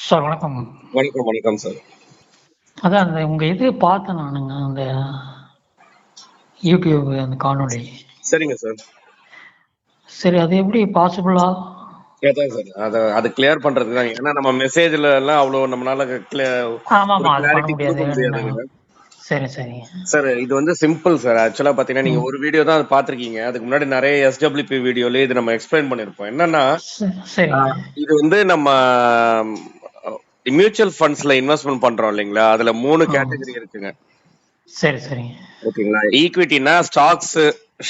Sir வணக்கம். வணக்கம், வணக்கம் சார். அதான் அந்த உங்க இது பார்த்தேன் நானுங்க. அந்த யூடியூப் அந்த காணொளி. சரிங்க சார். சரி, அது எப்படி பாசிபிளா? அதான் சார். அது கிளியர் பண்றதுக்கு தான். ஏன்னா நம்ம மெசேஜ்ல எல்லாம் அவ்வளவு நம்மளால ஒரு ஆமாமா, அது பண்ண கிளாரிட்டி கொடுக்க முடியாது. முடியாதுங்க. சரி, சரிங்க. சார் இது வந்து சிம்பிள் சார். ஆக்சுவலா பாத்தீங்கன்னா நீங்க ஒரு வீடியோ தான் அது பாத்திருக்கீங்க. அதுக்கு முன்னாடி நிறைய SWP வீடியோல இது நம்ம எக்ஸ்பிளைன் பண்ணிருப்போம். என்னன்னா சரிங்க. இது வந்து நம்ம மியூச்சுவல் ஃபண்ட்ஸ்ல இன்வெஸ்ட்மெண்ட் பண்றோம் இல்லைங்களா? அதுல 3 கேட்டகரி இருக்குங்க. சரி, சரிங்க. ஓகேங்களா? ஈக்விட்டினா ஸ்டாக்ஸ்,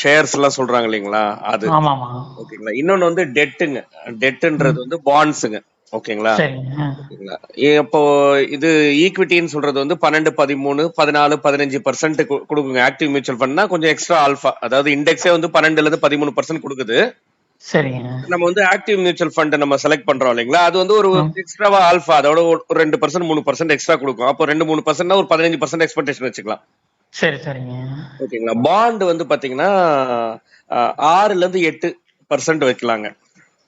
ஷேர்ஸ் எல்லாம் சொல்றாங்க இல்லைங்களா? அது. ஆமாமா. ஓகேங்களா? இன்னொன்னு வந்து டெட்டுங்க. டெட்ன்றது வந்து பாண்ட்ஸுங்க. ஓகேங்களா? சரிங்க. ஓகேங்களா? இப்போ இது ஈக்விட்டின்னு சொல்றது வந்து 12, 13, 14, 15% கொடுக்குங்க. ஆக்டிவ் மியூச்சுவல் ஃபண்ட்னா கொஞ்சம் எக்ஸ்ட்ரா ஆல்பா. அதாவது இண்டெக்ஸே வந்து 12ல இருந்து 13% கொடுக்குது. சரிங்க. நம்ம வந்து ஆக்டிவ் மியூச்சுவல் ஃபண்ட் நம்ம செலக்ட் பண்றோம் இல்லைங்களா? அது வந்து ஒரு எக்ஸ்ட்ராவா ஆல்பா அதோட ஒரு 2%, 3% எக்ஸ்ட்ரா கொடுக்கும். அப்போ 2, 3% ஒரு 15% எக்ஸ்பெக்டேஷன் வச்சுக்கலாம். சரி, சரிங்க. ஓகேங்களா? பாண்ட் வந்து பாத்தீங்கன்னா 6ல இருந்து 8% வைக்கலாங்க.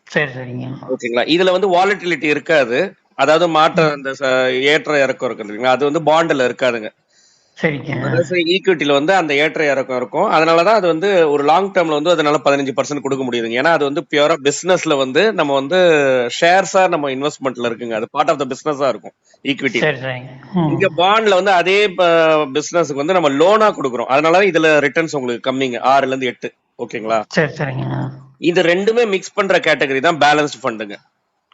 சரி, சரிங்க. ஓகேங்களா? இதுல வந்து வாலட்டிலிட்டி இருக்காது. அதாவது அந்த ஏற்ற இறக்கம் இருக்கு இல்லைங்களா? அது வந்து பாண்ட்ல இருக்காதுங்க. சரிங்க. ஈக்விட்டில வந்து அந்த ஏற்ற இறக்கம் இருக்கும். அதனாலதான் அது வந்து ஒரு லாங் டேர்ம்ல வந்து அதனால 15% கொடுக்க முடியுதுங்க. ஏன்னா அது வந்து பியூரா பிசினஸ்ல வந்து நம்ம வந்து ஷேர்ஸா நம்ம இன்வெஸ்ட்மெண்ட்ல இருக்குங்க. அது பார்ட் ஆஃப் த பிசினஸா இருக்கும் ஈக்விட்டி. சரி, சரிங்க. இங்க பாண்ட்ல வந்து அதே பிசினஸ்க்கு வந்து நம்ம லோனா கொடுக்குறோம். அதனால இதுல ரிட்டர்ன்ஸ் உங்களுக்கு கம்மிங்க. 6ல இருந்து 8. ஓகேங்களா? சரி, சரிங்க. இது ரெண்டுமே மிக்ஸ் பண்ற கேட்டகரி தான் பேலன்ஸ்ட் ஃபண்டுங்க.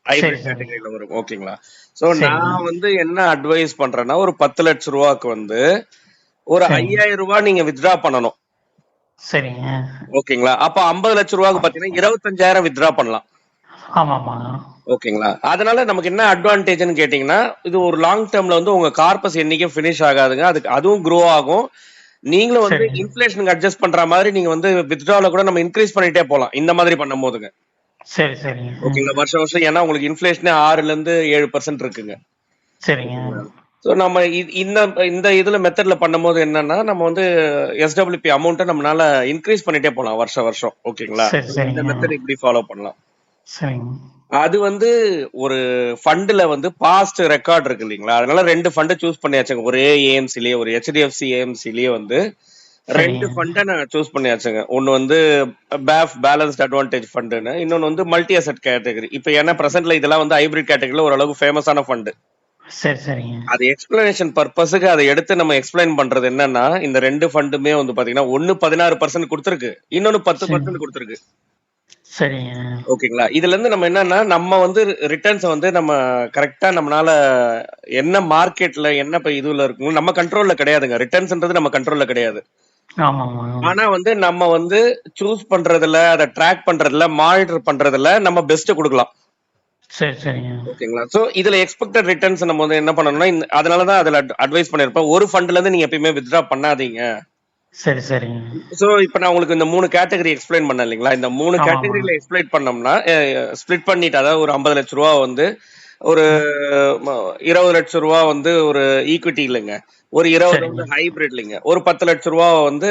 சரி, ஹைபிரிட் சரி. கேட்டகரியில வரும். ஓகேங்களா? சோ சரிங்க. நான் வந்து என்ன அட்வைஸ் பண்றேன்னா ஒரு 10 லட்சம் ரூபாய்க்கு வந்து ஒரு சரிங்க. 5000 ரூபாய் நீங்க வித்ட்ரா பண்ணணும். சரிங்க. ஓகேங்களா? அப்ப 50 லட்சம் ரூபாய்க்கு பாத்தீங்கன்னா 25,000 வித்ட்ரா பண்ணலாம். ஆமாமா. ஓகேங்களா? அதனால நமக்கு என்ன அட்வான்டேஜ்னு கேட்டீங்கன்னா இது ஒரு லாங் டேர்ம்ல வந்து உங்க கார்பஸ் என்னைக்கும் பினிஷ் ஆகாதுங்க. அதுவும் க்ரோ ஆகும். நீங்களும் வந்து சரிங்க. இன்ஃப்ளேஷனுக்கு அட்ஜஸ்ட் பண்ற மாதிரி நீங்க வந்து வித்ட்ரால கூட நம்ம இன்க்ரீஸ் பண்ணிட்டே போலாம். இந்த மாதிரி பண்ணும் போதுங்க. சரி, சரிங்க. ஓகேங்களா? வருஷம் வருஷம் ஏன்னா உங்களுக்கு இன்ஃப்ளேஷனே 6ல இருந்து 7% இருக்குங்க. சரிங்க. ஸோ நம்ம இந்த இந்த இதுல மெத்தட்ல பண்ணும்போது என்னன்னா நம்ம வந்து SWP அமௌண்ட்டை நம்மளால இன்க்ரீஸ் பண்ணிட்டே போலாம் வருஷம் வருஷம். ஓகேங்களா? சரி, இந்த சரிங்க. மெத்தட் இப்படி ஃபாலோ பண்ணலாம். சரிங்க. அது வந்து ஒரு ஃபண்டுல வந்து பாஸ்ட் ரெக்கார்ட் இருக்கு இல்லைங்களா? அதனால 2 ஃபண்டை சூஸ் பண்ணியாச்சுங்க. ஒரே ஏஎம்சிலேயே ஒரு HDFC ஏஎம்சிலேயே வந்து 2 சரிங்க. ஃபண்டை நான் சூஸ் பண்ணியாச்சுங்க. ஒன்னு வந்து பேலன்ஸ்ட் அட்வான்டேஜ் ஃபண்டுன்னு, இன்னொன்னு வந்து மல்டி அசெட் கேட்டகரி. இப்போ ஏன்னா பிரசன்ட்ல இதெல்லாம் வந்து ஹைபிரிட் கேட்டகரியில ஓரளவுக்கு ஃபேமஸான ஃபண்டு. சரி, சரிங்க. அது எக்ஸ்பிளனேஷன் பர்பஸுக்கு அதை எடுத்து நம்ம எக்ஸ்பிளைன் பண்றது என்னன்னா இந்த 2 ஃபண்டுமே வந்து பாத்தீங்கன்னா ஒன்னு 16% கொடுத்துருக்கு, இன்னொன்னு 10% கொடுத்துருக்கு. சரிங்க. ஓகேங்களா? இதுல இருந்து நம்ம என்னன்னா நம்ம வந்து ரிட்டர்ன்ஸ் வந்து நம்ம கரெக்டா நம்மளால என்ன மார்க்கெட்ல என்ன இப்ப இதுல இருக்கும் நம்ம கண்ட்ரோல்ல கிடையாதுங்க. ரிட்டர்ன்ஸ்ன்றது நம்ம கண்ட்ரோல்ல கிடையாது. ஆமாமா. ஆனா வந்து நம்ம வந்து சூஸ் பண்றதுல அதை ட்ராக் பண்றதுல மானிட்டர் பண்றதுல நம்ம பெஸ்ட் கொடுக்கலாம். சரி, சரிங்க. ஓகேங்களா? சோ இதுல எக்ஸ்பெக்டட் ரிட்டர்ன்ஸ் நம்ம வந்து என்ன பண்ணணும்னா அதனாலதான் அதுல அட்வைஸ் பண்ணிருப்பேன். ஒரு ஃபண்ட்ல இருந்து நீங்க எப்பயுமே வித்ட்ரா பண்ணாதீங்க. சரி, சரிங்க. சோ இப்ப நான் உங்களுக்கு இந்த 3 கேட்டகரி எக்ஸ்பிளைன் பண்ணேன் இல்லைங்களா? இந்த 3 ஆமாமா. கேட்டகரியில எக்ஸ்பிளைன் பண்ணோம்னா ஸ்பிளிட் பண்ணிட்டு அதாவது ஒரு 50 லட்சம் ரூபா வந்து ஒரு 20 லட்சம் ரூபா வந்து ஒரு ஈக்விட்டி இல்லைங்க, ஒரு 20 வந்து ஹைபிரிட் இல்லைங்க, ஒரு 10 லட்சம் ரூபா வந்து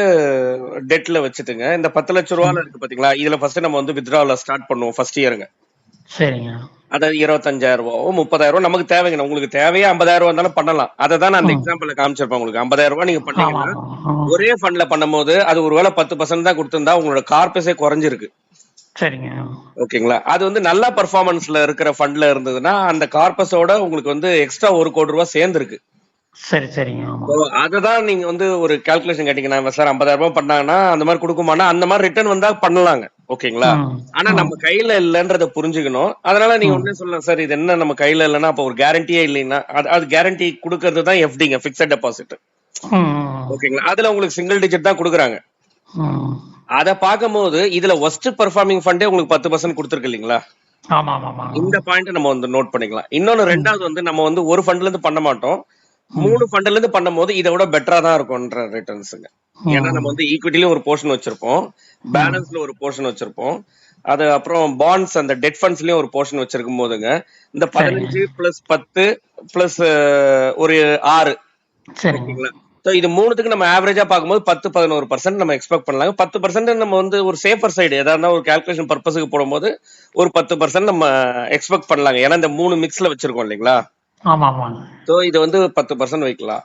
டெட்ல வச்சுட்டுங்க. இந்த 10 லட்சம் ரூபால இருக்கு பாத்தீங்களா? இதுல ஃபர்ஸ்ட் நம்ம வந்து வித்ட்ரால ஸ்டார்ட் பண்ணுவோம் ஃபர்ஸ்ட் இயருங்க. சரிங்க. அதாவது 25,000 ரூபாவோ 30,000 நமக்கு தேவைங்க. உங்களுக்கு தேவையா 50,000 ரூபா இருந்தாலும் பண்ணலாம். அதை தான் நான் அந்த எக்ஸாம்பிள்ல காமிச்சிருப்பேன் உங்களுக்கு. 50,000 ரூபாய் நீங்க பண்ணீங்கன்னா ஒரே ஃபண்ட்ல பண்ணும்போது அது ஒருவேளை 10% தான் கொடுத்திருந்தா உங்களோட கார்பஸே குறைஞ்சிருக்கு. சரிங்க. ஓகேங்களா? அது வந்து நல்ல பெர்ஃபார்மன்ஸ்ல இருக்கிற ஃபண்ட்ல இருந்ததுன்னா அந்த கார்பஸோட உங்களுக்கு வந்து எக்ஸ்ட்ரா 1 கோடி ரூபாய் சேர்ந்துருக்கு. சரி, சரிங்க. ஆமா. அததான் நீங்க வந்து ஒரு கால்குலேஷன் கேட்டீங்கன்னா சார் 50,000 ரூபாய் பண்ணாங்கன்னா அந்த மாதிரி கொடுக்குமானா அந்த மாதிரி ரிட்டர்ன் வந்தா பண்ணலாங்க. ஓகேங்களா? ஆனா நம்ம கையில இல்லன்றத புரிஞ்சுக்கணும். அதனால நீங்க ஒண்ணே சொல்லலாம் சார் இது என்ன நம்ம கையில இல்லைன்னா அப்ப ஒரு கேரண்டியே இல்லைன்னா அது கேரண்டி கொடுக்கறது தான் FDங்க, பிக்ஸட் டெபாசிட். ஓகேங்களா? அதுல உங்களுக்கு சிங்கிள் டிஜிட் தான் கொடுக்குறாங்க. அத பாக்கும்போது இதுல ஒஸ்ட் பெர்ஃபார்மிங் ஃபண்டே உங்களுக்கு 10% கொடுத்துருக்கு இல்லீங்களா? இந்த பாயிண்ட் நம்ம வந்து நோட் பண்ணிக்கலாம். இன்னொன்னு ரெண்டாவது வந்து நம்ம வந்து ஒரு ஃபண்ட்ல இருந்து பண்ண மாட்டோம், 3 ஃபண்ட்ல இருந்து பண்ணும்போது இதை விட பெட்டரா தான் இருக்கும்ன்ற ரிட்டர்ன்ஸுங்க. ஏன்னா நம்ம வந்து ஈக்விட்டிலயும் ஒரு போர்ஷன் வச்சிருப்போம், பேலன்ஸ்ல ஒரு போர்ஷன் வச்சிருப்போம், அது அப்புறம் பாண்ட்ஸ் அந்த டெட் ஃபண்ட்ஸ்லயும் ஒரு போர்ஷன் வச்சிருக்கும் போதுங்க இந்த 15 பிளஸ் 10 பிளஸ் ஒரு 6 ஓகேங்களா? ஸோ இது மூணுத்துக்கு நம்ம ஆவரேஜா பார்க்கும்போது 10-11% நம்ம எக்ஸ்பெக்ட் பண்ணலாம். 10% நம்ம வந்து ஒரு சேஃபர் சைடு ஏதாவது ஒரு கால்குலேஷன் பர்பஸுக்கு போடும்போது ஒரு 10% நம்ம எக்ஸ்பெக்ட் பண்ணலாங்க. ஏன்னா இந்த 3 மிக்ஸ்ல வச்சிருக்கோம் இல்லைங்களா? ஆமா ஆமாங்க. ஸோ இது வந்து 10% வைக்கலாம்.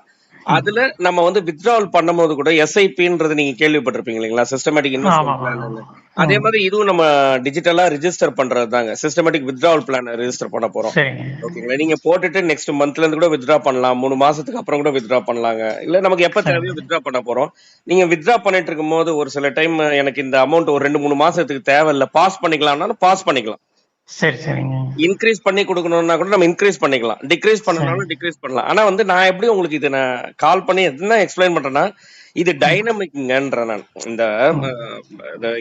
அதுல நம்ம வந்து வித்ட்ராவல் பண்ணும்போது கூட எஸ்ஐபின்றது நீங்க கேள்விப்பட்டிருப்பீங்க இல்லைங்களா? Systematic investment plan. அதே மாதிரி இதுவும் நம்ம டிஜிட்டலா ரிஜிஸ்டர் பண்றது தாங்க. சிஸ்டமேட்டிக் வித்ட்ராவல் பிளான் ரெஜிஸ்டர் பண்ண போறோம். ஓகேங்களா? நீங்க போட்டுட்டு நெக்ஸ்ட் மந்த்ல இருந்து கூட வித்ட்ரா பண்ணலாம். 3 மாசத்துக்கு அப்புறம் கூட வித்ட்ரா பண்ணலாங்க. இல்ல நமக்கு எப்ப தேவையோ வித்ட்ரா பண்ண போறோம். நீங்க வித்ட்ரா பண்ணிட்டு இருக்கும் போது ஒரு சில டைம் எனக்கு இந்த அமௌண்ட் ஒரு 2-3 மாசத்துக்கு தேவையில்ல, பாஸ் பண்ணிக்கலாம்னாலும் பாஸ் பண்ணிக்கலாம். சரி சரிங்க. இன்க்ரீஸ் பண்ணி கொடுக்கணும்னா கூட நம்ம இன்க்ரீஸ் பண்ணிக்கலாம், டிக்ரீஸ் பண்ணனாலும் டிக்ரீஸ் பண்ணலாம். ஆனா வந்து நான் எப்படி உங்களுக்கு இது நான் கால் பண்ணி என்ன எக்ஸ்பிளைன் பண்றேன்னா, இது டைனமிக்ங்கன்ற நான் இந்த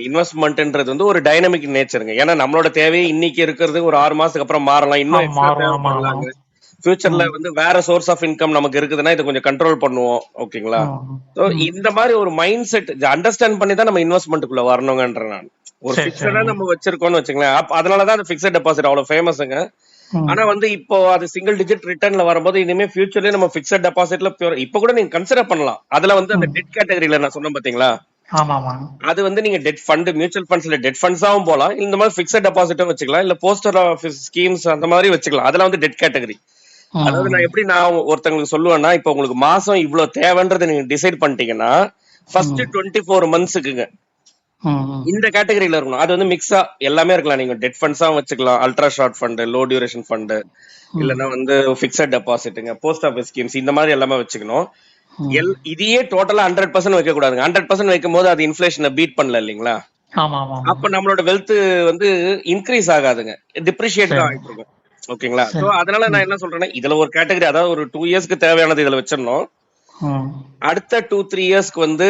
இன்வெஸ்ட்மெண்ட்ன்றது வந்து ஒரு டைனமிக் நேச்சருங்க. ஏன்னா நம்மளோட தேவையை இன்னைக்கு இருக்கிறது ஒரு 6 மாசத்துக்கு அப்புறம் மாறலாம், இன்னும் எக்ஸ்ட்ரா தேவைப்படலாங்க. ஃபியூச்சர்ல வந்து வேற சோர்ஸ் ஆஃப் இன்கம் நமக்கு இருக்குதுன்னா இதை கொஞ்சம் கண்ட்ரோல் பண்ணுவோம். ஓகேங்களா? இந்த மாதிரி ஒரு மைண்ட் செட் அண்டர்ஸ்டாண்ட் பண்ணி தான் நம்ம இன்வெஸ்ட்மெண்ட்டுக்குள்ள வரணுங்கன்ற நான். ஒரு பிக்ஸடா நம்ம வச்சிருக்கோம்னு வச்சுங்களேன். அதனாலதான் அந்த பிக்ஸட் டெபாசிட் அவ்வளவு ஃபேமஸ்ங்க. ஆனா வந்து இப்போ அது சிங்கிள் டிஜிட் ரிட்டர்ன்ல வரும்போது இனிமே ஃபியூச்சர்லயே நம்ம பிக்ஸட் டெபாசிட்ல இப்ப கூட நீங்க கன்சிடர் பண்ணலாம். அதுல வந்து அந்த டெட் கேட்டகரியில நான் சொன்னேன் பாத்தீங்களா, அது வந்து நீங்க டெட் ஃபண்ட், மியூச்சுவல் ஃபண்ட்ஸ்ல டெட் ஃபண்ட்ஸாவும் போலாம், இந்த மாதிரி பிக்ஸட் டெபாசிட்டும் வச்சுக்கலாம், இல்ல போஸ்டல் ஆஃபீஸ் ஸ்கீம்ஸ் அந்த மாதிரி வச்சுக்கலாம். அதெல்லாம் வந்து டெட் கேட்டகரி. அதாவது நான் எப்படி நான் ஒருத்தங்களுக்கு சொல்லுவேன்னா, இப்ப உங்களுக்கு மாசம் இவ்வளவு தேவைன்றதை நீங்க டிசைட் பண்ணிட்டீங்கன்னா ஃபர்ஸ்ட் 24 மந்த்ஸுக்குங்க இந்த கேட்டகரியில இருக்கணும். அது வந்து மிக்ஸா எல்லாமே இருக்கலாம். நீங்க டெட் ஃபண்ட்ஸா வச்சுக்கலாம், ultra short fund, low duration fund, இல்லன்னா வந்து பிக்ஸட் டெபாசிட்டுங்க, போஸ்ட் ஆஃபீஸ் ஸ்கீம்ஸ், இந்த மாதிரி எல்லாமே வச்சுக்கணும். இதையே டோட்டலா 100% வைக்க கூடாதுங்க. 100% வைக்கும் போது அது இன்ஃபிளேஷனை பீட் பண்ணல இல்லைங்களா? அப்ப நம்மளோட வெல்த் வந்து இன்க்ரீஸ் ஆகாதுங்க, டிப்ரிஷியேட் தான் ஆயிட்டு இருக்கும். ஓகேங்களா? சோ அதனால நான் என்ன சொல்றேன்னா, இதுல ஒரு கேட்டகரி, அதாவது ஒரு 2 இயர்ஸ்க்கு தேவையானது இதுல வச்சிடணும். அடுத்த 2-3 இயர்ஸ்க்கு வந்து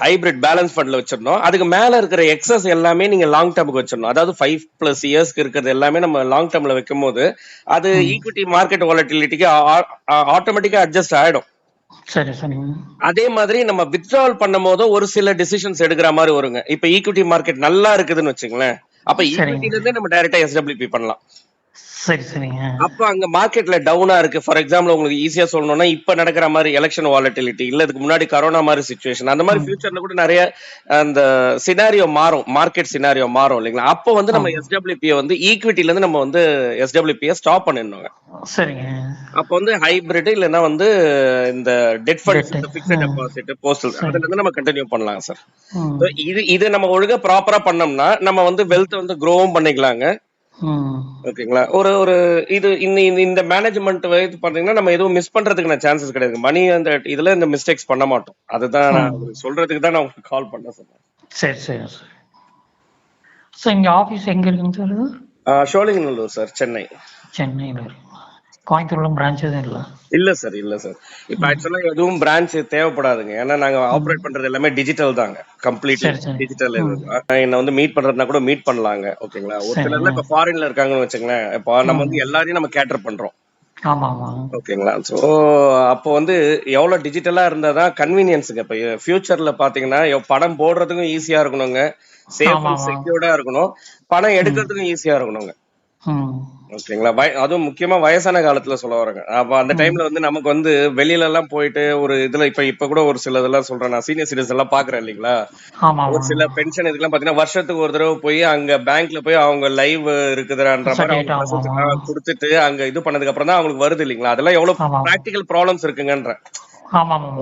ஹைபிரிட் பேலன்ஸ் ஃபண்ட்ல வச்சிடணும். அதுக்கு மேல இருக்கிற எக்ஸஸ் எல்லாமே நீங்க லாங் டேர்முக்கு வச்சிடணும். அதாவது 5+ இயர்ஸ்க்கு இருக்கிறது எல்லாமே நம்ம லாங் டேர்ம்ல வைக்கும் போது அது ஈக்விட்டி மார்க்கெட் வாலட்டிலிட்டிக்கு ஆட்டோமேட்டிக்கா அட்ஜஸ்ட் ஆயிடும். அதே மாதிரி நம்ம வித்ட்ராவல் பண்ணும் போது ஒரு சில டிசிஷன்ஸ் எடுக்கிற மாதிரி வருங்க. இப்ப ஈக்விட்டி மார்க்கெட் நல்லா இருக்குதுன்னு வச்சுங்களேன், அப்ப ஈக்விட்டில இருந்தே நம்ம டைரக்டா எஸ்டபிள்யூபி பண்ணலாம். அப்ப அங்க மார்க்கெட்ல டவுனா இருக்கு. ஃபார் எக்ஸாம்பிள் உங்களுக்கு ஈஸியா சொல்லணும்னா, இப்ப நடக்கிற மாதிரி எலெக்ஷன் வாலட்டிலிட்டி, இல்ல இதுக்கு முன்னாடி கரோனா மாதிரி சிச்சுவேஷன், அந்த மாதிரி ஃபியூச்சர்ல கூட நிறைய அந்த சினாரியோ மாறும், மார்க்கெட் சினாரியோ மாறும் இல்லைங்களா? அப்போ வந்து நம்ம எஸ்டபிள்யூபி வந்து ஈக்விட்டில இருந்து நம்ம வந்து எஸ்டபிள்யூபி ஸ்டாப் பண்ணிடணுங்க. அப்ப வந்து ஹைபிரிட் இல்லைன்னா வந்து இந்த டெட் ஃபண்ட்ஸ், இந்த பிக்ஸட் டெபாசிட், போஸ்டல், அதுல இருந்து நம்ம கண்டினியூ பண்ணலாம் சார். இது நம்ம ஒழுங்கா ப்ராப்பரா பண்ணோம்னா நம்ம வந்து வெல்த் வந்து க்ரோவும் பண்ணிக்கலாங்க. ஓகேங்களா? ஒரு இது இந்த மேனேஜ்மெண்ட் வைத்து பாத்தீங்கன்னா நம்ம எதுவும் மிஸ் பண்றதுக்கு சான்சஸ் கிடையாது. மணி அந்த இதுல இந்த மிஸ்டேக்ஸ் பண்ண மாட்டோம். அதுதான் நான் சொல்றதுக்கு தான் நான் உங்களுக்கு கால் பண்ண சொன்னேன். சரி சரி சார். இங்க ஆபீஸ் எங்க இருக்குங்க சார்? சோழிங்கநல்லூர் சார், சென்னை. சென்னையில இருக்கு. கோயம்புத்தூர்ல பிரான்ச் எதுவும் இல்ல? இல்ல சார், இல்ல சார். இப்ப ஆக்சுவலா எதுவும் பிரான்ச் தேவைப்படாதுங்க. ஏன்னா நாங்க ஆப்ரேட் பண்றது எல்லாமே டிஜிட்டல் தாங்க, கம்ப்ளீட்லி டிஜிட்டல். என்ன வந்து மீட் பண்றதுனா கூட மீட் பண்ணலாங்க. ஓகேங்களா? ஒரு சிலர்ல இப்ப ஃபாரின்ல இருக்காங்கன்னு வச்சுங்களேன், இப்ப நம்ம வந்து எல்லாரையும் நம்ம கேட்டர் பண்றோம். ஓகேங்களா? சோ அப்போ வந்து எவ்வளவு டிஜிட்டலா இருந்தாதான் கன்வீனியன்ஸுங்க. இப்ப ஃபியூச்சர்ல பாத்தீங்கன்னா பணம் போடுறதுக்கும் ஈஸியா இருக்கணுங்க, சேஃப் அண்ட் செக்யூர்டா இருக்கணும், பணம் எடுக்கிறதுக்கும் ஈஸியா இருக்கணுங்க. ஓகேங்களா? அதுவும் முக்கியமா வயசான காலத்துல சொல்ல வரேங்க. அப்ப அந்த டைம்ல வந்து நமக்கு வந்து வெளியில எல்லாம் போயிட்டு ஒரு இதுல இப்ப கூட ஒரு சில இதெல்லாம் சொல்றேன், நான் சீனியர் சிட்டிசன் எல்லாம் பாக்குறேன் இல்லைங்களா? ஒரு சில பென்ஷன் இதுக்கெல்லாம் பாத்தீங்கன்னா வருஷத்துக்கு ஒரு தடவை போய் அங்க பேங்க்ல போய் அவங்க லைவ் இருக்குதுன்ற மாதிரி கொடுத்துட்டு அங்க இது பண்ணதுக்கு அப்புறம் தான் அவங்களுக்கு வருது இல்லைங்களா? அதெல்லாம் எவ்வளவு பிராக்டிகல் ப்ராப்ளம்ஸ் இருக்குங்கன்ற.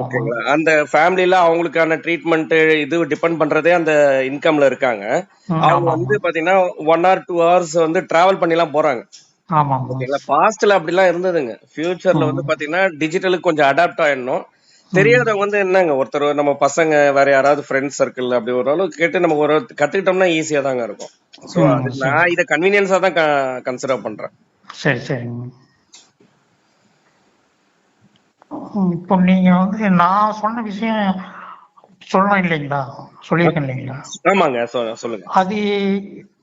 ஓகேங்களா? அந்த ஃபேமிலில அவங்களுக்கான ட்ரீட்மெண்ட் இது டிபெண்ட் பண்றதே அந்த இன்கம்ல இருக்காங்க. அவங்க வந்து பாத்தீங்கன்னா 1 or 2 hours வந்து டிராவல் பண்ணி எல்லாம் போறாங்க. ஓகேங்களா? பாஸ்ட்ல அப்படி எல்லாம் இருந்ததுங்க. ஃபியூச்சர்ல வந்து பாத்தீங்கன்னா டிஜிட்டலுக்கு கொஞ்சம் அடாப்ட் ஆயிடணும். தெரியாதவங்க வந்து என்னங்க, ஒருத்தர் நம்ம பசங்க வேற யாராவது ஃப்ரெண்ட்ஸ் சர்க்கிள் அப்படி ஒரு அளவுக்கு கேட்டு நம்ம ஒரு கத்துக்கிட்டோம்னா ஈஸியா தாங்க இருக்கும். சோ நான் இதை கன்வீனியன்ஸா தான் கன்சிடர் பண்றேன். சரி சரி. இப்போ நீங்க வந்து நான் சொன்ன விஷயம் சொல்லணும் இல்லைங்களா? சொல்லியிருக்கேன் இல்லைங்களா? ஆமாங்க, சொல்லுங்க. அது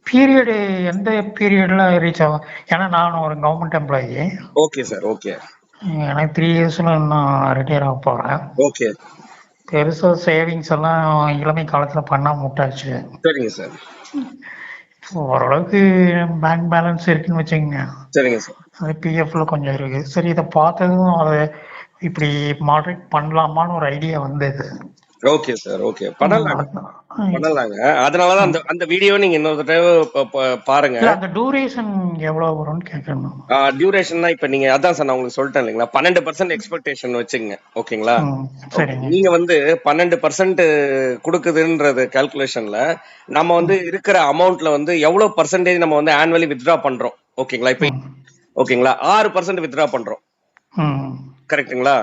பீரியடு எந்த பீரியட்ல ரீச் ஆகும்? ஏன்னா நான் ஒரு government employee. Okay sir, okay. எனக்கு 3 இயர்ஸ்ல நான் ரிட்டையர் ஆக போறேன். ஓகே. பெருசா சேவிங்ஸ் எல்லாம் இளமை காலத்துல பண்ணாம விட்டாச்சு. சரிங்க சார். ஓரளவுக்கு பேங்க் பேலன்ஸ் இருக்குன்னு வச்சுக்கோங்க. சரிங்க சார். அது பிஎஃப்ல கொஞ்சம் இருக்கு. சரி, இதை பார்த்ததும் அதை இப்படி மாடரேட் பண்ணலாமான்னு ஒரு ஐடியா வந்தது. ஓகே சார், ஓகே, பண்ணலாங்க அதான். பண்ணலாங்க. அதனாலதான் அந்த அந்த வீடியோ நீங்க இன்னொரு தடவை பாருங்க. இல்ல, அந்த டூரேஷன் எவ்வளவு வரும்னு கேட்கணும். டியூரேஷன் தான் இப்ப நீங்க அதான் சார் நான் உங்களுக்கு சொல்லிட்டேன் இல்லைங்களா, 12% எக்ஸ்பெக்டேஷன் வச்சுங்க. ஓகேங்களா, சரிங்க. நீங்க வந்து 12% கொடுக்குதுன்றது கால்குலேஷன்ல நம்ம வந்து இருக்கிற அமௌண்ட்ல வந்து எவ்வளவு பர்சன்டேஜ் நம்ம வந்து ஆனுவலி வித்ட்ரா பண்றோம். ஓகேங்களா, இப்ப ஓகேங்களா 6% வித்ட்ரா பண்றோம். கரெக்ட்டுங்களா?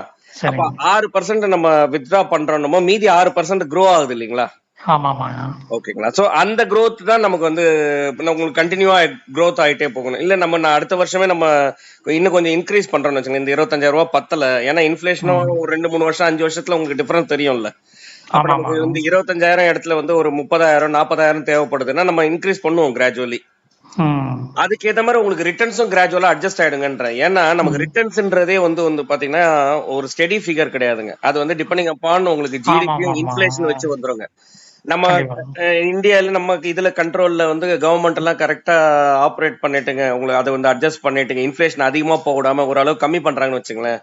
அப்ப 6% நம்ம வித்ட்ரா பண்றோமோ மீதி 6% க்ரோ ஆகுது இல்லைங்களா? ஓகேங்களா, சோ அந்த growth தான் நமக்கு வந்து உங்களுக்கு கண்டினியூவா growth ஆயிட்டே போகணும். இல்ல நம்ம அடுத்த வருஷமே நம்ம இன்னும் கொஞ்சம் இன்க்ரீஸ் பண்றோம்னு வச்சுங்க, இந்த 25,000 ரூபாய் பத்தல, ஏன்னா இன்ஃபிளேஷனும் ஒரு 2-3 வருஷம் 5 வருஷத்துல உங்களுக்கு டிஃபரன்ஸ் தெரியும்ல. அப்ப நமக்கு வந்து 25,000 இடத்துல வந்து ஒரு 30,000 40,000 தேவைப்படுதுன்னா நம்ம இன்க்ரீஸ் பண்ணுவோம் கிராஜுவலி. அதுக்கேத்த மாதிரி உங்களுக்கு ரிட்டர்ன்ஸும் கிராஜுவலா அட்ஜஸ்ட் ஆயிடுங்கன்ற. ஏன்னா நமக்கு ரிட்டர்ன்ஸ்ன்றதே வந்து பாத்தீங்கன்னா ஒரு ஸ்டெடி ஃபிகர் கிடையாதுங்க. அது வந்து டிபெண்டிங் அப்பான் உங்களுக்கு ஜிடிபியும் இன்ஃபிளேஷன் வச்சு வந்துருங்க. நம்ம இந்தியால நமக்கு இதுல கண்ட்ரோல்ல வந்து கவர்மெண்ட் எல்லாம் கரெக்டா ஆப்ரேட் பண்ணிட்டுங்க, உங்களுக்கு அதை வந்து அட்ஜஸ்ட் பண்ணிட்டுங்க, இன்ஃபிளேஷன் அதிகமா போக விடாம ஓரளவு கம்மி பண்றாங்கன்னு வச்சுங்களேன்.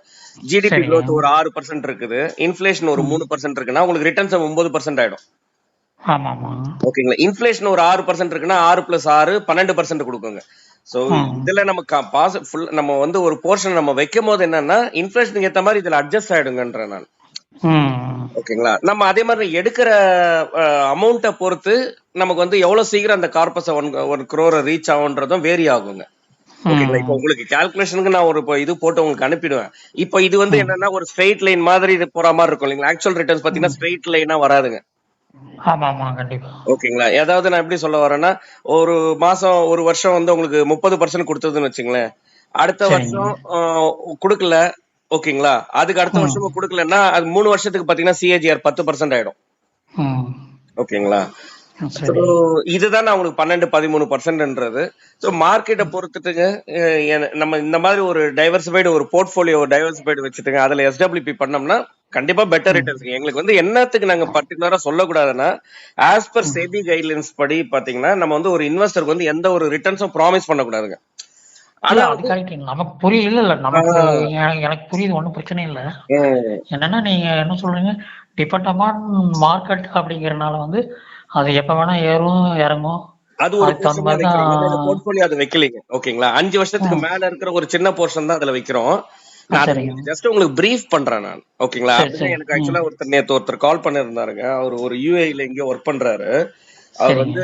ஜிடிபி growth ஒரு 6% இருக்குது, இன்ஃபிளேஷன் ஒரு 3% இருக்குன்னா உங்களுக்கு ரிட்டர்ன்ஸ் 9% ஆயிடும். ஓகேங்களா, இன்ஃபிளேஷன் ஒரு 6% இருக்குன்னா 6+6 12% கொடுக்குங்க. சோ இதுல நமக்கு நம்ம வந்து ஒரு போர்ஷன் நம்ம வைக்கும் போது என்னன்னா இன்ஃபிளேஷனுக்கு ஏத்த மாதிரி இதுல அட்ஜஸ்ட் ஆயிடுங்கன்ற நான். ஓகேங்களா, நம்ம அதே மாதிரி எடுக்கிற அமௌண்ட்டை பொறுத்து நமக்கு வந்து எவ்வளவு சீக்கிரம் அந்த கார்பஸ் 1 crore ரீச் ஆகுன்றதும் வேரி ஆகுங்க. ஓகேங்களா, இப்ப உங்களுக்கு கால்குலேஷனுக்கு நான் ஒரு இது போட்டு உங்களுக்கு அனுப்பிடுவேன். இப்போ இது வந்து என்னன்னா ஒரு ஸ்ட்ரெயிட் லைன் மாதிரி இது போற மாதிரி இருக்கும் இல்லைங்களா. ஆக்சுவல் ரிட்டர்ன்ஸ் பாத்தீங்கன்னா ஸ்ட்ரெயிட் லைனா வராதுங்க. ஓகேங்களா, ஏதாவது நான் எப்படி சொல்ல வரேன்னா ஒரு மாசம் ஒரு வருஷம் வந்து உங்களுக்கு 30% கொடுத்ததுன்னு வச்சுங்களேன், அடுத்த வருஷம் கொடுக்கல. ஓகேங்களா, அதுக்கு அடுத்த வருஷமும் கொடுக்கலன்னா அது 3 வருஷத்துக்கு பாத்தீங்கன்னா சிஏஜிஆர் 10% ஆயிடும். ஓகேங்களா, இதுதான் உங்களுக்கு 12-13%ன்றது. ஸோ மார்க்கெட்டை பொறுத்துட்டுங்க நம்ம இந்த மாதிரி ஒரு டைவர்சிஃபைடு ஒரு போர்ட்போலியோ டைவர்சிஃபைடு வச்சுட்டுங்க அதுல எஸ்டபிள்யூபி பண்ணோம்னா கண்டிப்பா பெட்டர் ரிட்டர்ன்ஸ். எங்களுக்கு வந்து என்னத்துக்கு நாங்க பர்டிகுலரா சொல்லக்கூடாதுன்னா ஆஸ் பர் செபி கைட்லைன்ஸ் படி பாத்தீங்கன்னா நம்ம வந்து ஒரு இன்வெஸ்டருக்கு வந்து எந்த ஒரு ரிட்டர்ன்ஸும் ப்ராமிஸ் பண்ணக்கூடாதுங்க. நமக்கு புரியல, இல்ல நமக்கு எனக்கு புரியுது, ஒன்றும் பிரச்சனை இல்லை. என்னன்னா நீங்க என்ன சொல்றீங்க, டிபெண்ட் அப்பான் மார்க்கெட் அப்படிங்கறதுனால வந்து அது எப்ப வேணா ஏறும் இறங்கும். அது ஒரு போர்ட்போலியோ அது வைக்கலீங்க. ஓகேங்களா, 5 வருஷத்துக்கு மேல இருக்கிற ஒரு சின்ன போர்ஷன் தான் அதுல வைக்கிறோம். ஜஸ்ட் உங்களுக்கு பிரீஃப் பண்றேன் நான். ஓகேங்களா, எனக்கு ஆக்சுவலா ஒருத்தர் கால் பண்ணிருந்தாருங்க. அவர் ஒரு யூஏல எங்கேயோ ஒர்க் பண்றாரு. அவர் வந்து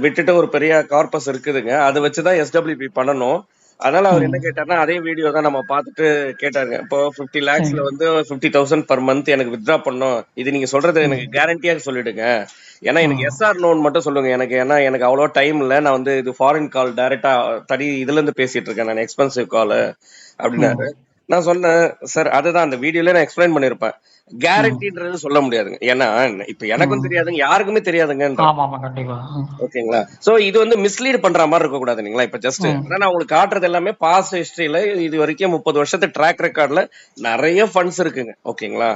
விட்டுட்டு ஒரு பெரிய கார்பஸ் இருக்குதுங்க, அதை வச்சுதான் எஸ்டபிள்யூபி பண்ணணும். அதனால அவர் என்ன கேட்டாருன்னா அதே வீடியோ தான் நம்ம பார்த்துட்டு கேட்டாருங்க. இப்போ 50 lakhsல வந்து 50,000 per month எனக்கு வித்ட்ரா பண்ணும், இது நீங்க சொல்றது எனக்கு கேரண்டியா சொல்லிடுங்க. ஏன்னா எனக்கு எஸ்ஆர் லோன் மட்டும் சொல்லுங்க எனக்கு, ஏன்னா எனக்கு அவ்வளோ டைம் இல்லை, நான் வந்து இது ஃபாரின் கால் டைரக்டா இதுல இருந்து பேசிட்டு இருக்கேன், நான் எக்ஸ்பென்சிவ் கால் அப்படின்னாரு. நான் சொன்னேன் சார் அதுதான் அந்த வீடியோல நான் எக்ஸ்பிளைன் பண்ணிருப்பேன், கேரண்டின்றது சொல்ல முடியாதுங்க. ஏன்னா இப்ப எனக்கும் தெரியாதுங்க, யாருக்குமே தெரியாதுங்க. ஓகேங்களா, சோ இது வந்து மிஸ்லீட் பண்ற மாதிரி இருக்க கூடாது இல்லைங்களா. இப்ப ஜஸ்ட் நான் உங்களுக்கு காட்டுறது எல்லாமே பாஸ்ட் ஹிஸ்டரியில இது வரைக்கும் 30 வருஷத்து ட்ராக் ரெக்கார்ட்ல நிறைய ஃபண்ட்ஸ் இருக்குங்க. ஓகேங்களா,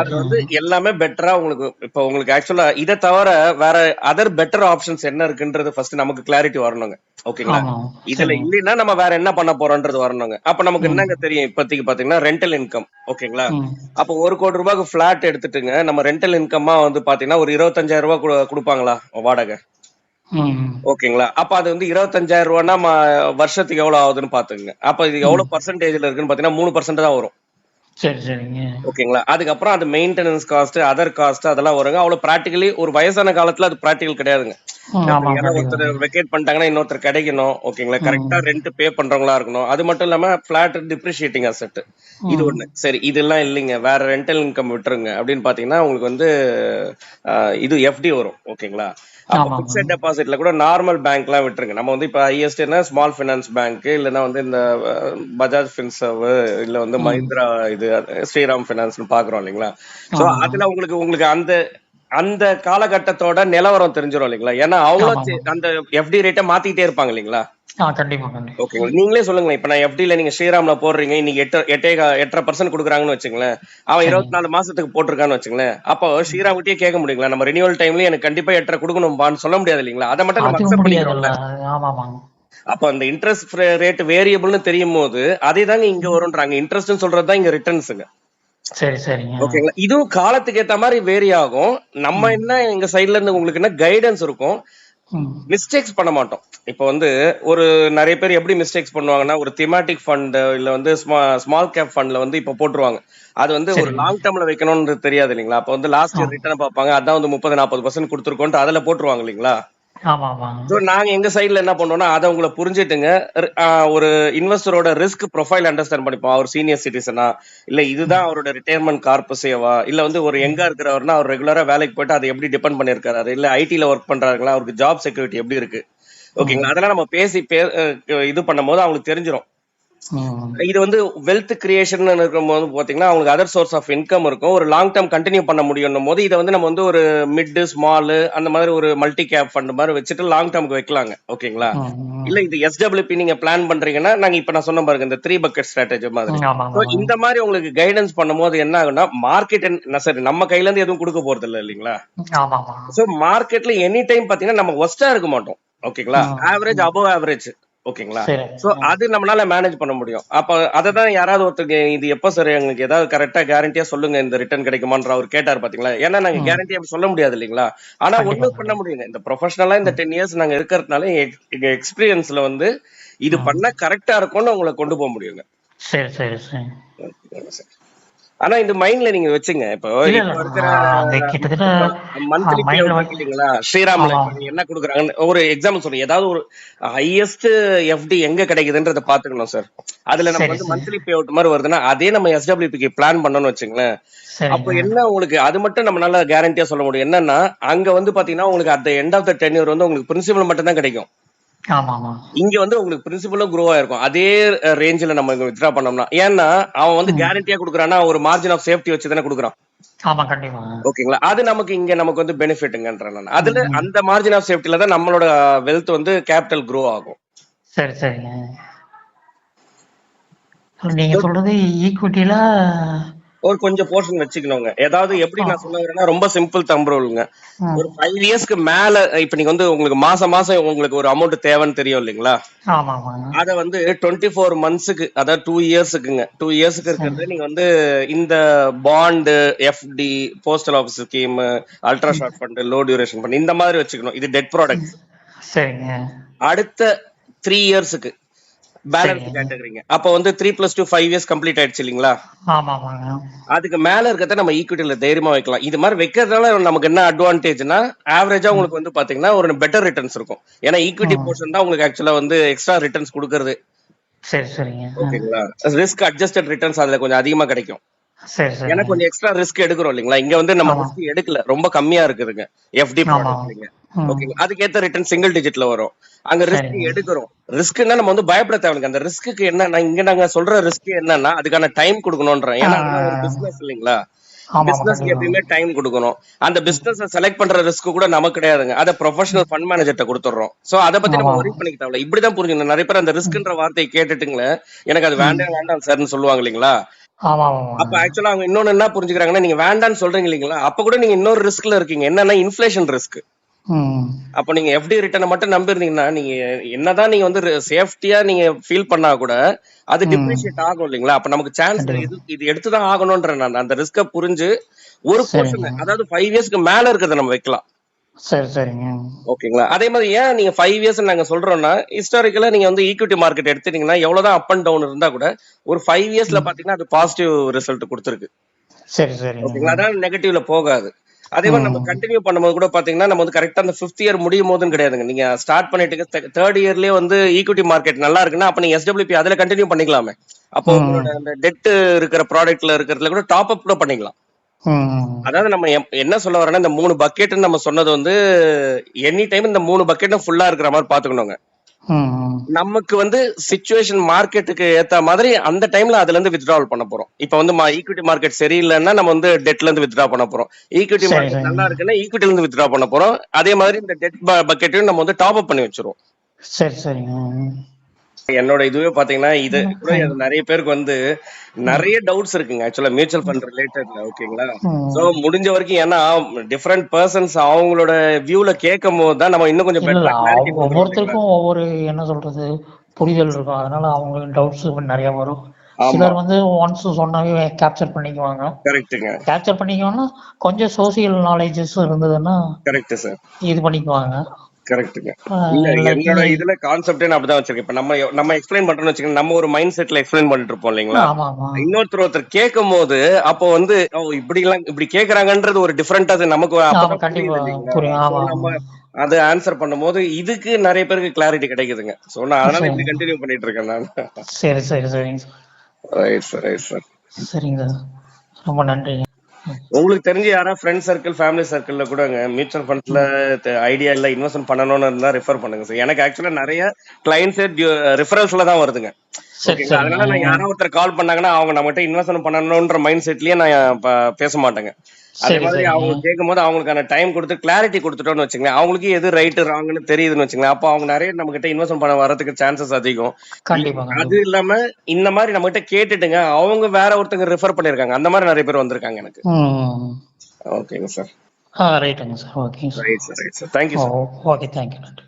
அது வந்து எல்லாமே பெட்டரா உங்களுக்கு இப்ப உங்களுக்கு ஆக்சுவலா இதை தவிர வேற அதர் பெட்டர் ஆப்ஷன்ஸ் என்ன இருக்குன்றது ஃபர்ஸ்ட் நமக்கு கிளாரிட்டி வரணுங்க. ஓகேங்களா, இதுல இல்லைன்னா நம்ம வேற என்ன பண்ண போறோம்ன்றது வரணுங்க. அப்ப நமக்கு என்னங்க தெரியும் இப்போதைக்கு பாத்தீங்கன்னா ரெண்டல் இன்கம். ஓகேங்களா, அப்ப 1 கோடி ரூபாய்க்கு பிளாட் எடுத்துட்டுங்க நம்ம ரெண்டல் இன்கமா வந்து பாத்தீங்கன்னா ஒரு 25,000 ரூபாய் கொடுப்பாங்களா வாடகை. ஓகேங்களா, அப்ப அது வந்து 25,000 ரூபாய்னா வருஷத்துக்கு எவ்வளவு ஆகுதுன்னு பாத்துங்க. அப்ப இது எவ்வளவு பர்சன்டேஜ்ல இருக்குன்னு பாத்தீங்கன்னா 3% தான் வரும். ஓகேங்களா, அதுக்கப்புறம் அது மெயின்டெனன்ஸ் காஸ்ட் அதர் காஸ்ட் அதெல்லாம் வருங்க. அவ்வளவு பிராக்டிகலி ஒரு வயசான காலத்துல அது பிராக்டிகல் கிடையாதுங்க. ஒருத்தர் வெக்கேட் பண்ணிட்டாங்கன்னா இன்னொருத்தர் கிடைக்கணும். ஓகேங்களா, கரெக்டா ரெண்ட் பே பண்றவங்களா இருக்கணும். அது மட்டும் இல்லாம பிளாட் டிப்ரிஷியேட்டிங் அசெட் இது ஒண்ணு. சரி, இதெல்லாம் இல்லைங்க, வேற ரெண்டல் இன்கம் விட்டுருங்க அப்படின்னு பாத்தீங்கன்னா உங்களுக்கு வந்து இது எஃப்டி வரும். ஓகேங்களா, அப்ப பிக்ஸட் டெபாசிட்ல கூட நார்மல் பேங்க் எல்லாம் விட்டுருங்க. நம்ம வந்து இப்ப ஹையஸ்ட்னா ஸ்மால் பினான்ஸ் பேங்க், இல்லைன்னா வந்து இந்த பஜாஜ் ஃபின்சர்வ், இல்ல வந்து மஹிந்திரா இது ஸ்ரீராம் பினான்ஸ் பாக்குறோம் இல்லைங்களா. சோ அதுல உங்களுக்கு அந்த அந்த காலகட்டத்தோட நிலவரம் தெரிஞ்சிடும் இல்லைங்களா. ஏன்னா அவங்க அந்த எஃப்டி ரேட்டை மாத்திட்டே இருப்பாங்க இல்லைங்களா. ஓகேங்களா, நீங்களே சொல்லுங்க. இப்ப நான் எஃப்டில நீங்க ஸ்ரீராம்ல போடுறீங்க, இன்னைக்கு 8.5% கொடுக்குறாங்கன்னு வச்சுங்களேன், அவன் 24 மாசத்துக்கு போட்டிருக்கான்னு வச்சுங்களேன், அப்போ ஸ்ரீராம் கிட்டே கேட்க முடியுங்களா, நம்ம ரினியூவல் டைம்ல எனக்கு கண்டிப்பா 8.5 கொடுக்கணும்பான்னு சொல்ல முடியாது இல்லைங்களா. அதை மட்டும் நம்ம அக்செப்ட் பண்ணிக்கிறோம்ல. அப்ப அந்த இன்ட்ரெஸ்ட் ரேட் வேரியபிள்னு தெரியும் போது அதே தாங்க இங்க வரும்ன்றாங்க. இன்ட்ரெஸ்ட் சொல்றதுதான் இங்க ரிட்டர்ன்ஸுங்க. சரி சரிங்க. ஓகேங்களா. இதுவும் காலத்துக்கு ஏத்த மாதிரி வேரி ஆகும். நம்ம என்ன எங்க சைட்ல இருந்து உங்களுக்கு என்ன கைடன்ஸ் இருக்கும், மிஸ்டேக்ஸ் பண்ண மாட்டோம். இப்ப வந்து ஒரு நிறைய பேர் எப்படி மிஸ்டேக்ஸ் பண்ணுவாங்கன்னா, ஒரு திமாட்டிக் ஃபண்ட் இல்ல வந்து ஸ்மால் கேப் ஃபண்ட்ல வந்து இப்ப போட்டுருவாங்க. அது வந்து ஒரு சரிங்க. லாங் டேர்ம்ல வைக்கணும்னு தெரியாது இல்லைங்களா. அப்ப வந்து லாஸ்ட் இயர் ரிட்டர்ன் பார்ப்பாங்க, அதான் வந்து 30-40% கொடுத்துருக்கோன்ட்டு அதுல போட்டுருவாங்க இல்லைங்களா. ஆமா ஆமாங்க. சோ நாங்க எங்க சைடுல என்ன பண்ணோம்னா, அதை உங்களை புரிஞ்சுட்டுங்க, ஒரு இன்வெஸ்டரோட ரிஸ்க் ப்ரொஃபைல் அண்டர்ஸ்டாண்ட் பண்ணிப்போம். அவர் சீனியர் சிட்டிசனா, இல்ல இதுதான் அவரோட ரிட்டையர்மெண்ட் கார்பஸேவா, இல்ல வந்து ஒரு எங்கா இருக்கிறவர்னா அவர் ரெகுலரா வேலைக்கு போயிட்டு அதை எப்படி டிபெண்ட் பண்ணிருக்காரு, இல்ல ஐடில ஒர்க் பண்றாங்களா, அவருக்கு ஜாப் செக்யூரிட்டி எப்படி இருக்கு. ஓகேங்களா. அதெல்லாம் நம்ம பேசி இது பண்ணும் போது அவங்களுக்கு தெரிஞ்சிடும். இது வந்து வெல்த் கிரியேஷன் இருக்கும் போது பாத்தீங்கன்னா அவங்களுக்கு அதர் சோர்ஸ் ஆஃப் இன்கம் இருக்கும். ஒரு லாங் டேர்ம் கண்டினியூ பண்ண முடியும் போது இதை வந்து நம்ம வந்து ஒரு மிட் ஸ்மால் அந்த மாதிரி ஒரு மல்டி கேப் ஃபண்ட் மாதிரி வச்சுட்டு லாங் டேர்முக்கு வைக்கலாங்க. ஓகேங்களா. இல்ல இது எஸ்டபிள்யூபி நீங்க பிளான் பண்றீங்கன்னா நாங்க இப்ப நான் சொன்ன பாருங்க இந்த 3 பக்கெட் ஸ்ட்ராட்டஜி மாதிரி. இந்த மாதிரி உங்களுக்கு கைடன்ஸ் பண்ணும் போது என்ன ஆகும்னா, மார்க்கெட் சரி நம்ம கையில இருந்து எதுவும் கொடுக்க போறது இல்ல இல்லீங்களா. சோ மார்க்கெட்ல எனி டைம் பாத்தீங்கன்னா நம்ம ஒஸ்டா இருக்க மாட்டோம். ஓகேங்களா. Average above average. ஓகேங்களா. சோ அது நம்மளால மேனேஜ் பண்ண முடியும். அப்ப அததான் யாராவது ஒருத்தருக்கு இது எப்ப சார் எங்களுக்கு ஏதாவது கரெக்டா கேரண்டியா சொல்லுங்க இந்த ரிட்டர்ன் கிடைக்குமான்ற அவர் கேட்டார் பாத்தீங்களா. ஏன்னா நாங்க கேரண்டியா சொல்ல முடியாது இல்லீங்களா. ஆனா ஒண்ணும் பண்ண முடியுங்க. இந்த ப்ரொஃபஷனலா இந்த 10 இயர்ஸ் நாங்க இருக்கிறதுனால எங்க எக்ஸ்பீரியன்ஸ்ல வந்து இது பண்ணா கரெக்டா இருக்கும்னு உங்களை கொண்டு போக முடியுங்க. சரி சரி சரி. ஆனா இந்த மைண்ட்ல நீங்க வச்சுங்க. இப்போ இருக்கிற மந்த்லி பே அவுட் இல்லீங்களா, ஸ்ரீராம்ல என்ன கொடுக்குறாங்க ஒரு எக்ஸாம்பிள் சொல்றேன். ஏதாவது ஒரு ஹையஸ்ட் எஃப்டி எங்க கிடைக்குதுன்றத பாத்துக்கணும் சார். அதுல நம்ம வந்து மந்த்லி பே அவுட் மாதிரி வருதுன்னா அதே நம்ம எஸ்டபிள்யூபிக்கு பிளான் பண்ணணும்னு வச்சுங்களேன். அப்ப என்ன உங்களுக்கு அது மட்டும் நம்ம நல்லா கேரண்டியா சொல்ல முடியும். என்னன்னா அங்க வந்து பாத்தீங்கன்னா உங்களுக்கு at end of the tenure வந்து உங்களுக்கு பிரின்சிபல் மட்டும் தான் கிடைக்கும். இங்க வந்து உங்களுக்கு பிரின்சிபலும் க்ரோ ஆயிருக்கும் அதே ரேஞ்சில நம்ம வித்ட்ரா பண்ணோம்னா. ஏன்னா அவன் வந்து கேரண்டியா கொடுக்குறான்னா ஒரு மார்ஜின் ஆஃப் சேஃப்டி வச்சு தானே கொடுக்குறான். ஓகேங்களா. அது நமக்கு இங்க நமக்கு வந்து பெனிஃபிட்ங்கன்றேன் நான். அதுல அந்த மார்ஜின் ஆஃப் சேஃப்டில தான் நம்மளோட வெல்த் வந்து கேபிட்டல் க்ரோ ஆகும். சரி சரிங்க. நீங்க சொல்றது ஈக்விட்டில ஒரு கொஞ்சம் போர்ஷன் வச்சுக்கணுங்க. ஏதாவது எப்படி நான் சொல்ல வரேன்னா ரொம்ப சிம்பிள் தம் ரூல்ங்க. ஒரு 5 இயர்ஸ்க்கு மேல இப்ப நீங்க வந்து உங்களுக்கு மாசம் மாசம் உங்களுக்கு ஒரு அமௌண்ட் தேவைன்னு தெரியும் இல்லீங்களா. அத வந்து 24 மந்த்ஸ்க்கு அதாவது 2 இயர்ஸ்க்குங்க. 2 இயர்ஸ்க்கு இருக்கிறது நீங்க வந்து இந்த bond, FD, postal office scheme, ultra short fund, low duration fund இந்த மாதிரி வச்சுக்கணும். இது டெட் ப்ராடக்ட்ஸ். சரிங்க. அடுத்த 3 இயர்ஸ்க்கு பேலன்ஸ் கேட்டகரிங்க. அப்ப வந்து 3+2 5 இயர்ஸ் கம்ப்ளீட் ஆயிடுச்சு இல்லீங்களா. அதுக்கு மேல இருக்கிறத நம்ம ஈக்விட்டில தைரியமா வைக்கலாம். இது மாதிரி வைக்கிறதுனால நமக்கு என்ன அட்வான்டேஜ்னா, ஆவரேஜா உங்களுக்கு வந்து பாத்தீங்கன்னா ஒரு பெட்டர் ரிட்டர்ன்ஸ் இருக்கும். ஏன்னா ஈக்விட்டி போர்ஷன் தான் உங்களுக்கு ஆக்சுவலா வந்து எக்ஸ்ட்ரா ரிட்டர்ன்ஸ் கொடுக்கறது. சரி சரிங்க. ஓகேங்களா. ரிஸ்க் அட்ஜஸ்டட் ரிட்டர்ன்ஸ் அதுல கொஞ்சம் அதிகமா கிடைக்கும். ஏன்னா கொஞ்சம் எக்ஸ்ட்ரா ரிஸ்க் எடுக்கிறோம் இல்லீங்களா. இங்க வந்து நம்ம ரிஸ்க் எடுக்கல, ரொம்ப கம்மியா இருக்குதுங்க எஃப்டி ப்ராடக்ட்ல. ஓகேங்களா. அதுக்கேத்த ரிட்டர்ன் சிங்கிள் டிஜிட்ல வரும். அங்க ரிஸ்க் எடுக்கிறோம். ரிஸ்க்னா நம்ம வந்து பயப்பட தேவையில்லை. அந்த ரிஸ்க்கு என்ன இங்க நாங்க சொல்ற ரிஸ்க் என்னன்னா அதுக்கான டைம் கொடுக்கணும்ன்றேன். ஏன்னா ஒரு பிசினஸ் இல்லீங்களா. பிசினஸ்க்கு எப்பயுமே டைம் கொடுக்கணும். அந்த பிசினஸ் செலக்ட் பண்ற ரிஸ்க் கூட நமக்கு கிடையாதுங்க. அத ப்ரொஃபஷனல் ஃபண்ட் மேனேஜர்ட்ட கொடுத்துறோம். சோ அத பத்தி நம்ம வரி பண்ணிக்க தேவையில்ல. இப்படிதான் புரிஞ்சுக்கணும். நிறைய பேர் அந்த ரிஸ்க்ன்ற வார்த்தையை கேட்டுட்டுங்களே எனக்கு அது வேண்டாம் சார்னு சொல்லுவாங்க இல்லீங்களா. அப்ப ஆக்சுவலா அவங்க இன்னொன்னு என்ன புரிஞ்சுக்கிறாங்கன்னா, நீங்க வேண்டான்னு சொல்றீங்க இல்லீங்களா, அப்ப கூட நீங்க இன்னொரு ரிஸ்க்ல இருக்கீங்க. என்னன்னா இன்ஃப்ளேஷன் ரிஸ்க். அப்ப நீங்க எஃப்டி ரிட்டர்னை மட்டும் நம்பி இருந்தீங்கன்னா நீங்க என்னதான் நீங்க வந்து சேஃப்டியா நீங்க ஃபீல் பண்ணா கூட அது டிப்ரிஷியேட் ஆகும் இல்லீங்களா. அப்ப நமக்கு சான்ஸ் இது எடுத்துதான் ஆகணும்ன்ற நான் அந்த ரிஸ்க புரிஞ்சு ஒரு போர்ஷன் அதாவது 5 இயர்ஸ்க்கு மேல இருக்கிறத நம்ம வைக்கலாம். சரி சரிங்க. ஓகேங்களா. அதே மாதிரி ஏன் நீங்க 5 இயர்ஸ் நாங்க சொல்றோம்னா, ஹிஸ்டாரிக்கலா நீங்க வந்து ஈக்விட்டி மார்க்கெட் எடுத்தீங்கன்னா எவ்வளவுதான் அப் அண்ட் டவுன் இருந்தா கூட ஒரு 5 இயர்ஸ்ல பாத்தீங்கன்னா அது பாசிட்டிவ் ரிசல்ட் கொடுத்திருக்கு. சரி சரி. ஓகேங்களா. அதான் நெகட்டிவ்ல போகாது. அதே மாதிரி நம்ம கண்டினியூ பண்ணும்போது கூட பாத்தீங்கன்னா நம்ம வந்து கரெக்டா அந்த 5th இயர் முடியும் போதுன்னு கிடையாதுங்க. நீங்க ஸ்டார்ட் பண்ணிட்டு 3rd இயர்லயே வந்து ஈக்விட்டி மார்க்கெட் நல்லா இருக்குன்னா அப்ப நீங்க எஸ்டபிள்யூபி அதுல கண்டினியூ பண்ணிக்கலாமே. அப்போ உங்களோட அந்த டெட் இருக்கிற ப்ராடக்ட்ல இருக்கிறதுல கூட டாப் அப் கூட பண்ணிக்கலாம். அதாவது நம்ம என்ன சொல்ல வரேன்னா இந்த 3 பக்கெட்னு நம்ம சொன்னது வந்து எனி டைம் இந்த 3 பக்கெட்டும் ஃபுல்லா இருக்கிற மாதிரி பாத்துக்கணுங்க. நமக்கு வந்து சிச்சுவேஷன் மார்க்கெட்டுக்கு ஏத்த மாதிரி அந்த டைம்ல அதுல இருந்து வித்ட்ராவல் பண்ண போறோம். இப்ப வந்து ஈக்விட்டி மார்க்கெட் சரியில்லைன்னா நம்ம வந்து டெட்ல இருந்து வித்ட்ரா பண்ண போறோம். ஈக்விட்டி மார்க்கெட் நல்லா இருக்குன்னா ஈக்விட்டில இருந்து வித்ட்ரா பண்ண போறோம். அதே மாதிரி இந்த டெட் பக்கெட்டையும் நம்ம வந்து டாப் அப் பண்ணி வச்சிருவோம். சரி சரிங்க. என்னோட இதுவே பாத்தீங்கன்னா இது கூட நிறைய பேருக்கு வந்து நிறைய டவுட்ஸ் இருக்குங்க ஆக்சுவலா மியூச்சுவல் ஃபண்ட் ரிலேட்டட்ல. ஓகேங்களா. சோ முடிஞ்ச வரைக்கும் ஏன்னா டிஃபரெண்ட் பர்சன்ஸ் அவங்களோட வியூல கேட்கும் போது தான் நம்ம இன்னும் கொஞ்சம் பெட்டரா கிளாரிட்டி கொடுப்போம். ஒவ்வொருத்தருக்கும் ஒவ்வொரு என்ன சொல்றது புரிதல் இருக்கும். அதனால அவங்களுக்கு டவுட்ஸ் நிறைய வரும். சிலர் வந்து ஒன்ஸ் சொன்னாவே கேப்சர் பண்ணிக்குவாங்க. கரெக்ட்டுங்க. கேப்சர் பண்ணிக்குவாங்கன்னா கொஞ்சம் சோசியல் நாலேஜஸ் இருந்ததுன்னா கரெக்ட் சார். இது பண்ணிக்குவாங்க. கரெக்ட்டுங்க. இல்ல என்னோட இதுல கான்செப்டே நான் அப்படிதான் வச்சிருக்கேன். இப்ப நம்ம எக்ஸ்பிளைன் பண்றோம்னு வச்சுக்கோங்க, நம்ம ஒரு மைண்ட் செட்ல எக்ஸ்பிளைன் பண்ணிட்டு இருப்போம் இல்லைங்களா? ஆமா ஆமா ஒருத்தர் கேட்கும் போது அப்போ வந்து இப்படி கேக்குறாங்கன்றது ஒரு டிஃபரெண்டா நமக்கு ஆமா அப்பதான் கண்டிப்பா புரியுது இல்லைங்களா? புரியும். ஆமா நம்ம ஆமா அது ஆன்சர் பண்ணும்போது இதுக்கு நிறைய பேருக்கு கிளாரிட்டி கிடைக்குதுங்க. சோ நான் அதனால சரி இப்படி கண்டினியூ பண்ணிட்டு இருக்கேன் நான். சரி சரி சரிங்க sir. Right sir, right sir. சரிங்க சார், ரொம்ப நன்றிங்க. உங்களுக்கு தெரிஞ்சு யாரா ஃப்ரெண்ட் சர்க்கிள், ஃபேமிலி சர்க்கிள்ல கூடங்க மியூச்சுவல் ஃபண்ட்ஸ்ல ஐடியா இல்ல இன்வெஸ்ட்மெண்ட் பண்ணணும்னு இருந்தா ரெஃபர் பண்ணுங்க சார். எனக்கு ஆக்சுவலா நிறைய கிளைண்ட்ஸ் ரெஃபரன்ஸ்ல தான் வருதுங்க. சரி ஓகேங்களா? சரிங்க. அதனால நான் யாரோ ஒருத்தர் கால் பண்ணாங்கன்னா அவங்க நம்மகிட்ட இன்வெஸ்ட்மெண்ட் பண்ணணும்ன்ற மைண்ட் செட்லயே நான் பேச மாட்டேங்க. அதே சரி மாதிரி சரிங்க. அவங்க கேட்கும் போது அவங்களுக்கான டைம் கொடுத்து கிளாரிட்டி கொடுத்துட்டோம்னு வச்சுங்களேன், அவங்களுக்கு எது ரைட் ராங்னு தெரியுதுன்னு வச்சுங்களேன், அப்போ அவங்க நிறைய நம்ம கிட்ட இன்வெஸ்ட் பண்ண வரதுக்கு சான்சஸ் அதிகம். கண்டிப்பா அது கண்டிப்பா. இல்லாம இந்த மாதிரி நம்ம கிட்ட கேட்டுட்டுங்க அவங்க வேற ஒருத்தங்க ரெஃபர் பண்ணிருக்காங்க. அந்த மாதிரி நிறைய பேர் வந்திருக்காங்க எனக்கு. ஓகேங்க சார். ரைட்டுங்க சார். ஓகேங்க sir. Right sir, right sir. Thank you sir. Okay thank you. நன்றி.